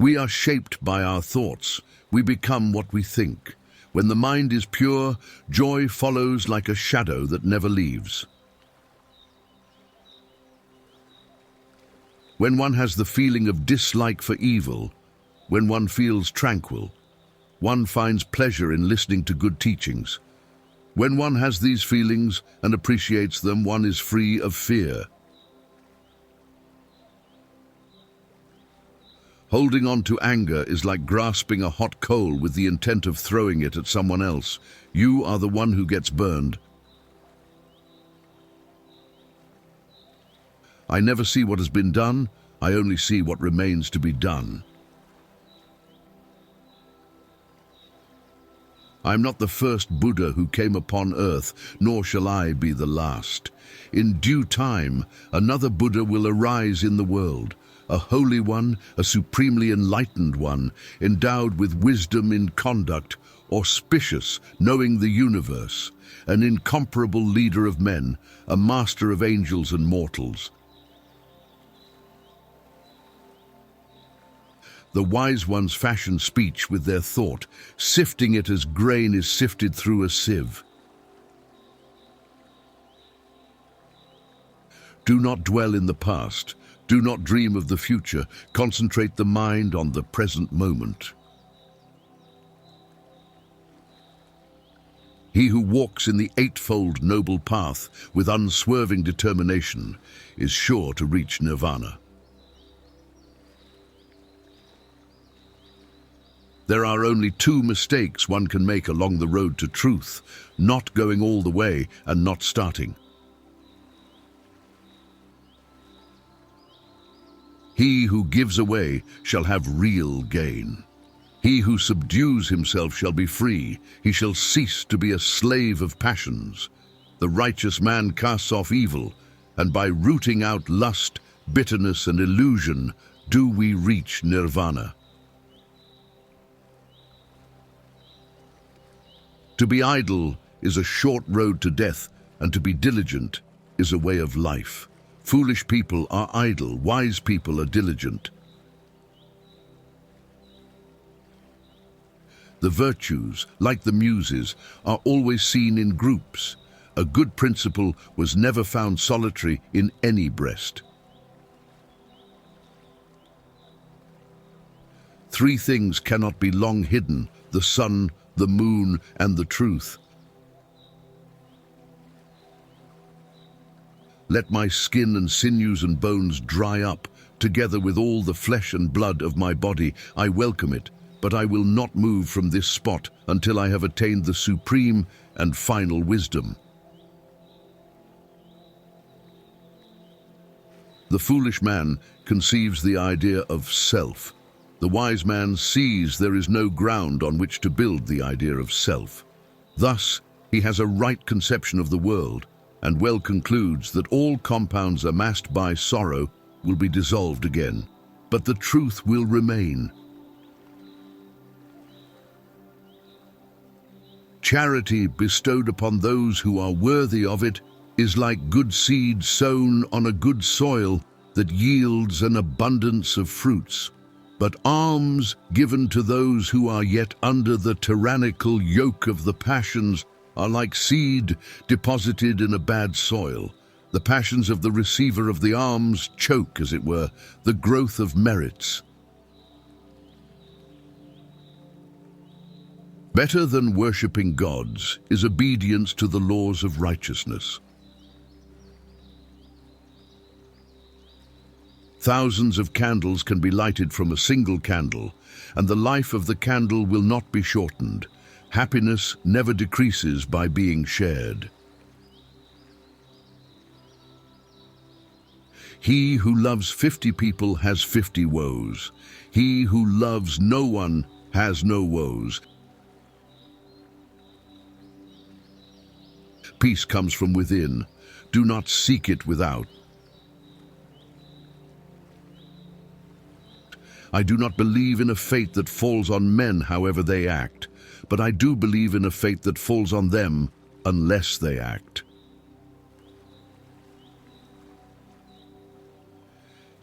We are shaped by our thoughts. We become what we think. When the mind is pure, joy follows like a shadow that never leaves. When one has the feeling of dislike for evil, when one feels tranquil, one finds pleasure in listening to good teachings. When one has these feelings and appreciates them, one is free of fear. Holding on to anger is like grasping a hot coal with the intent of throwing it at someone else. You are the one who gets burned. I never see what has been done, I only see what remains to be done. I am not the first Buddha who came upon earth, nor shall I be the last. In due time, another Buddha will arise in the world, a holy one, a supremely enlightened one, endowed with wisdom in conduct, auspicious, knowing the universe, an incomparable leader of men, a master of angels and mortals. The wise ones fashion speech with their thought, sifting it as grain is sifted through a sieve. Do not dwell in the past. Do not dream of the future. Concentrate the mind on the present moment. He who walks in the eightfold noble path with unswerving determination is sure to reach nirvana. There are only two mistakes one can make along the road to truth: not going all the way and not starting. He who gives away shall have real gain. He who subdues himself shall be free. He shall cease to be a slave of passions. The righteous man casts off evil, and by rooting out lust, bitterness, and illusion do we reach nirvana. To be idle is a short road to death, and to be diligent is a way of life. Foolish people are idle, wise people are diligent. The virtues, like the muses, are always seen in groups. A good principle was never found solitary in any breast. Three things cannot be long hidden: the sun, the moon, and the truth. Let my skin and sinews and bones dry up, together with all the flesh and blood of my body. I welcome it, but I will not move from this spot until I have attained the supreme and final wisdom. The foolish man conceives the idea of self. The wise man sees there is no ground on which to build the idea of self. Thus, he has a right conception of the world, and well concludes that all compounds amassed by sorrow will be dissolved again, but the truth will remain. Charity bestowed upon those who are worthy of it is like good seed sown on a good soil that yields an abundance of fruits. But alms given to those who are yet under the tyrannical yoke of the passions are like seed deposited in a bad soil. The passions of the receiver of the alms choke, as it were, the growth of merits. Better than worshipping gods is obedience to the laws of righteousness. Thousands of candles can be lighted from a single candle, and the life of the candle will not be shortened. Happiness never decreases by being shared. He who loves 50 people has 50 woes. He who loves no one has no woes. Peace comes from within. Do not seek it without. I do not believe in a fate that falls on men however they act, but I do believe in a fate that falls on them unless they act.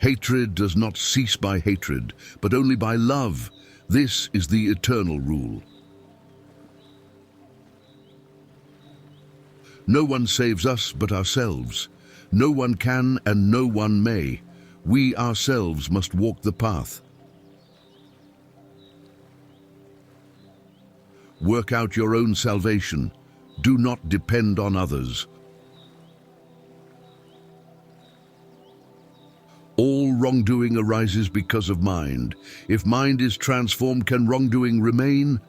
Hatred does not cease by hatred, but only by love. This is the eternal rule. No one saves us but ourselves. No one can and no one may. We ourselves must walk the path. Work out your own salvation. Do not depend on others. All wrongdoing arises because of mind. If mind is transformed, can wrongdoing remain?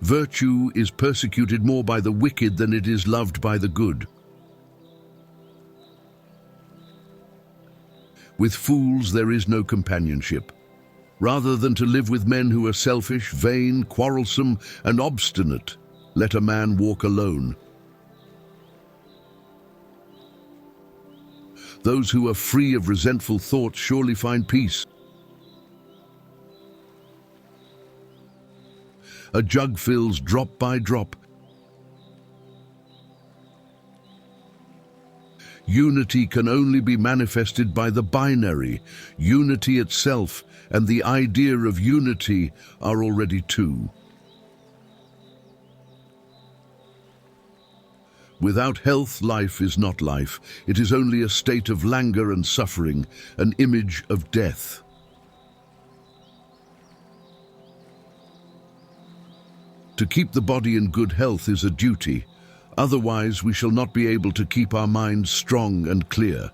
Virtue is persecuted more by the wicked than it is loved by the good. With fools there is no companionship. Rather than to live with men who are selfish, vain, quarrelsome, and obstinate, let a man walk alone. Those who are free of resentful thoughts surely find peace. A jug fills drop by drop. Unity can only be manifested by the binary. Unity itself and the idea of unity are already two. Without health, life is not life. It is only a state of languor and suffering, an image of death. To keep the body in good health is a duty. Otherwise, we shall not be able to keep our minds strong and clear.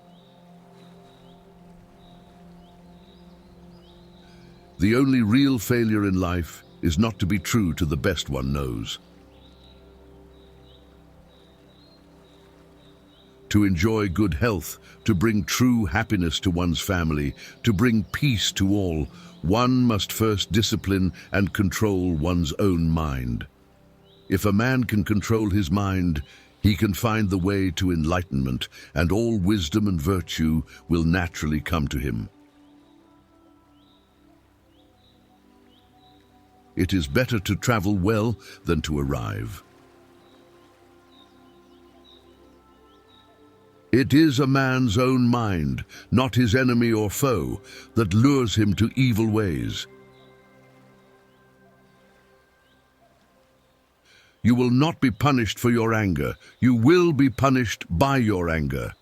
The only real failure in life is not to be true to the best one knows. To enjoy good health, to bring true happiness to one's family, to bring peace to all, one must first discipline and control one's own mind. If a man can control his mind, he can find the way to enlightenment, and all wisdom and virtue will naturally come to him. It is better to travel well than to arrive. It is a man's own mind, not his enemy or foe, that lures him to evil ways. You will not be punished for your anger. You will be punished by your anger.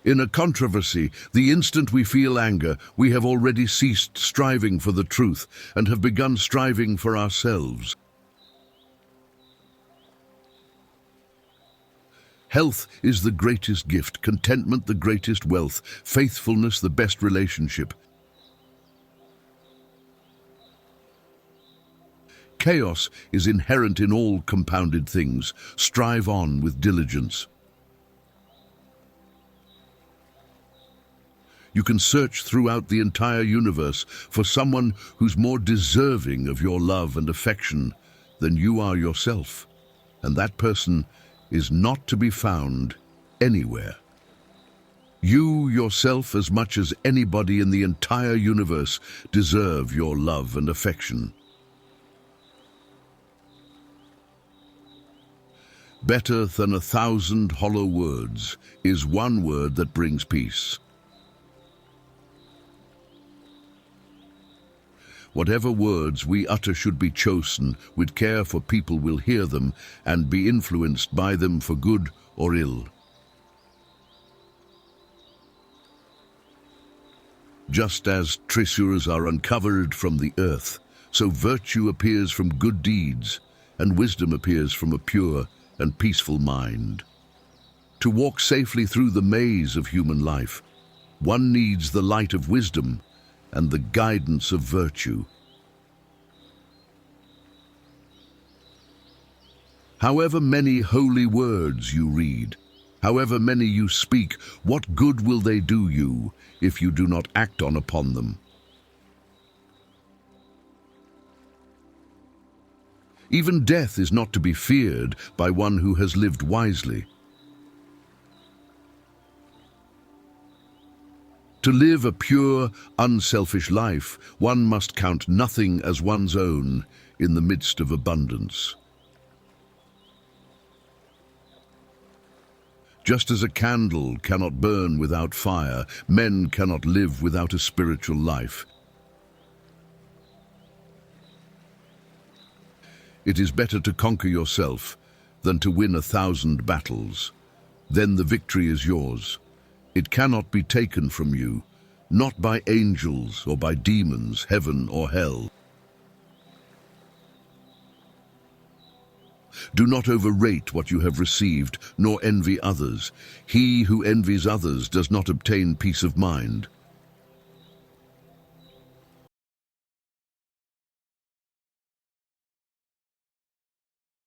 In a controversy, the instant we feel anger, we have already ceased striving for the truth and have begun striving for ourselves. Health is the greatest gift, contentment the greatest wealth, faithfulness the best relationship. Chaos is inherent in all compounded things. Strive on with diligence. You can search throughout the entire universe for someone who's more deserving of your love and affection than you are yourself, and that person is not to be found anywhere. You yourself, as much as anybody in the entire universe, deserve your love and affection. Better than 1,000 hollow words is one word that brings peace. Whatever words we utter should be chosen with care, for people will hear them and be influenced by them for good or ill. Just as treasures are uncovered from the earth, so virtue appears from good deeds, and wisdom appears from a pure and peaceful mind. To walk safely through the maze of human life, one needs the light of wisdom and the guidance of virtue. However many holy words you read, however many you speak, what good will they do you if you do not act upon them? Even death is not to be feared by one who has lived wisely. To live a pure, unselfish life, one must count nothing as one's own in the midst of abundance. Just as a candle cannot burn without fire, men cannot live without a spiritual life. It is better to conquer yourself than to win 1,000 battles. Then the victory is yours. It cannot be taken from you, not by angels or by demons, heaven or hell. Do not overrate what you have received, nor envy others. He who envies others does not obtain peace of mind.